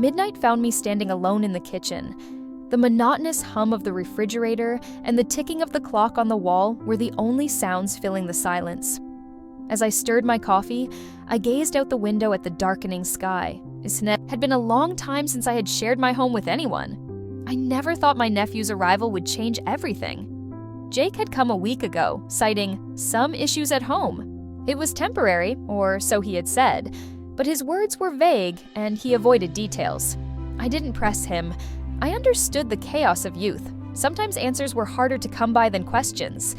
midnight found me standing alone in the kitchen. The monotonous hum of the refrigerator and the ticking of the clock on the wall were the only sounds filling the silence. As I stirred my coffee, I gazed out the window at the darkening sky. It had been a long time since I had shared my home with anyone. I never thought my nephew's arrival would change everything. Jake had come a week ago, citing some issues at home. It was temporary, or so he had said, but his words were vague and he avoided details. I didn't press him. I understood the chaos of youth. Sometimes answers were harder to come by than questions.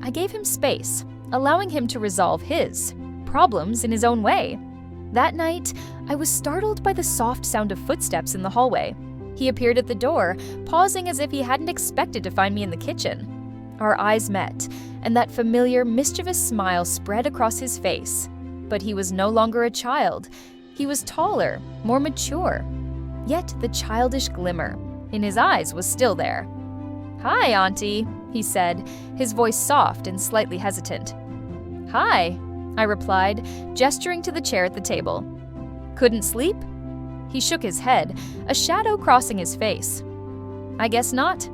I gave him space, allowing him to resolve his problems in his own way. That night, I was startled by the soft sound of footsteps in the hallway. He appeared at the door, pausing as if he hadn't expected to find me in the kitchen. Our eyes met, and that familiar, mischievous smile spread across his face. But he was no longer a child. He was taller, more mature. Yet the childish glimmer in his eyes was still there. "Hi, Auntie," he said, his voice soft and slightly hesitant. "Hi," I replied, gesturing to the chair at the table. "Couldn't sleep?" He shook his head, a shadow crossing his face. "I guess not.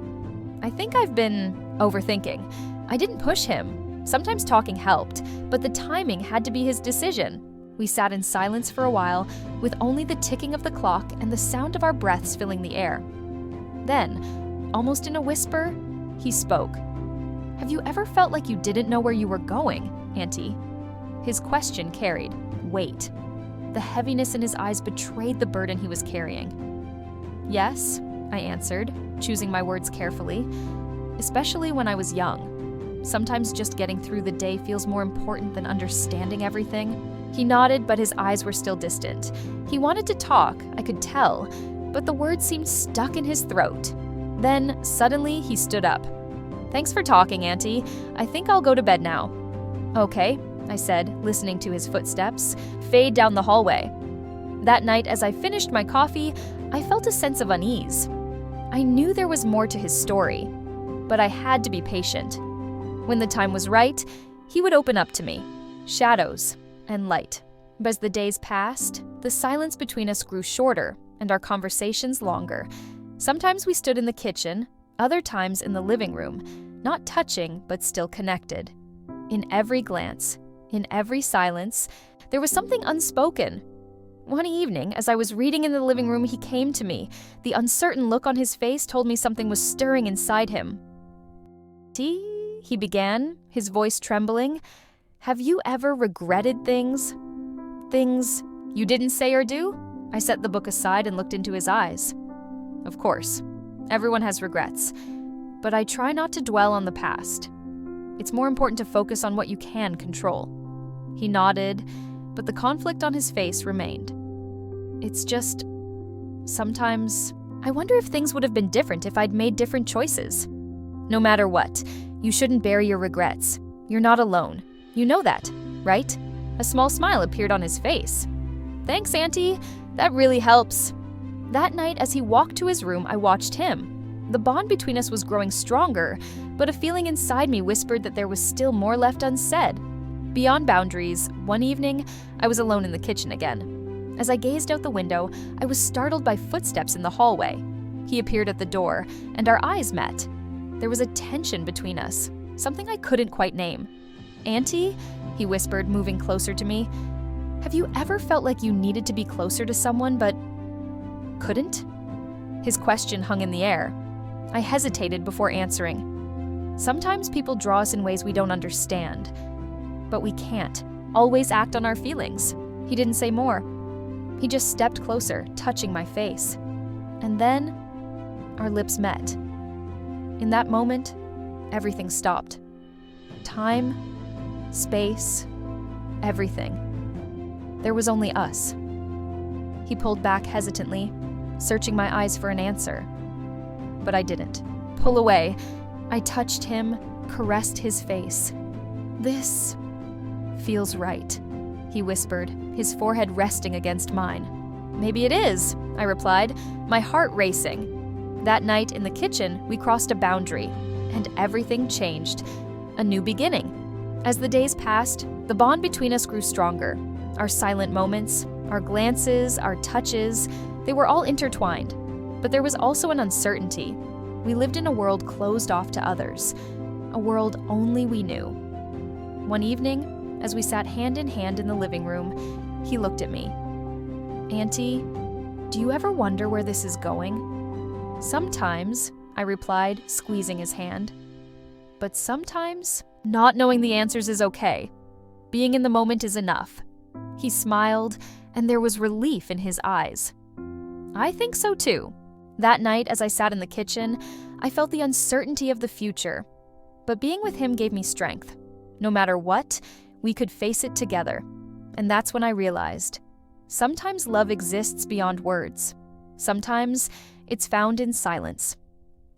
I think I've been overthinking. I didn't push him. Sometimes talking helped, but the timing had to be his decision." We sat in silence for a while, with only the ticking of the clock and the sound of our breaths filling the air. Then, almost in a whisper, he spoke. "Have you ever felt like you didn't know where you were going, Auntie?" His question carried weight. The heaviness in his eyes betrayed the burden he was carrying. "Yes," I answered, choosing my words carefully, "especially when I was young. Sometimes just getting through the day feels more important than understanding everything." He nodded, but his eyes were still distant. He wanted to talk, I could tell, but the words seemed stuck in his throat. Then, suddenly, he stood up. "Thanks for talking, Auntie. I think I'll go to bed now." "Okay," I said, listening to his footsteps fade down the hallway. That night, as I finished my coffee, I felt a sense of unease. I knew there was more to his story, but I had to be patient. When the time was right, he would open up to me. Shadows and light. But as the days passed, the silence between us grew shorter and our conversations longer. Sometimes we stood in the kitchen, other times in the living room, not touching but still connected. In every glance, in every silence, there was something unspoken. One evening, as I was reading in the living room, he came to me. The uncertain look on his face told me something was stirring inside him. "See," he began, his voice trembling. "Have you ever regretted things? Things you didn't say or do?" I set the book aside and looked into his eyes. "Of course, everyone has regrets, but I try not to dwell on the past. It's more important to focus on what you can control." He nodded, but the conflict on his face remained. "It's just, sometimes I wonder if things would have been different if I'd made different choices. No matter what, you shouldn't bury your regrets. You're not alone. You know that, right?" A small smile appeared on his face. "Thanks, Auntie. That really helps." That night, as he walked to his room, I watched him. The bond between us was growing stronger, but a feeling inside me whispered that there was still more left unsaid. Beyond boundaries, one evening, I was alone in the kitchen again. As I gazed out the window, I was startled by footsteps in the hallway. He appeared at the door, and our eyes met. There was a tension between us, something I couldn't quite name. "Auntie," he whispered, moving closer to me, "have you ever felt like you needed to be closer to someone but couldn't?" His question hung in the air. I hesitated before answering. Sometimes people draw us in ways we don't understand, but we can't always act on our feelings. He didn't say more. He just stepped closer, touching my face. And then, our lips met. In that moment, everything stopped. Time, space, everything. There was only us. He pulled back hesitantly, searching my eyes for an answer. But I didn't. Pull away. I touched him, caressed his face. "This feels right," he whispered, his forehead resting against mine. "Maybe it is," I replied, my heart racing. That night in the kitchen, we crossed a boundary, and everything changed. A new beginning. As the days passed, the bond between us grew stronger. Our silent moments, our glances, our touches, They were all intertwined, but there was also an uncertainty. We lived in a world closed off to others, a world only we knew. One evening, as we sat hand in hand in the living room, he looked at me. "Auntie, do you ever wonder where this is going?" "Sometimes," I replied, squeezing his hand. "But sometimes, not knowing the answers is okay. Being in the moment is enough." He smiled, and there was relief in his eyes. I think so too. That night, as I sat in the kitchen, I felt the uncertainty of the future. But being with him gave me strength. No matter what, we could face it together. And that's when I realized, sometimes love exists beyond words. Sometimes it's found in silence.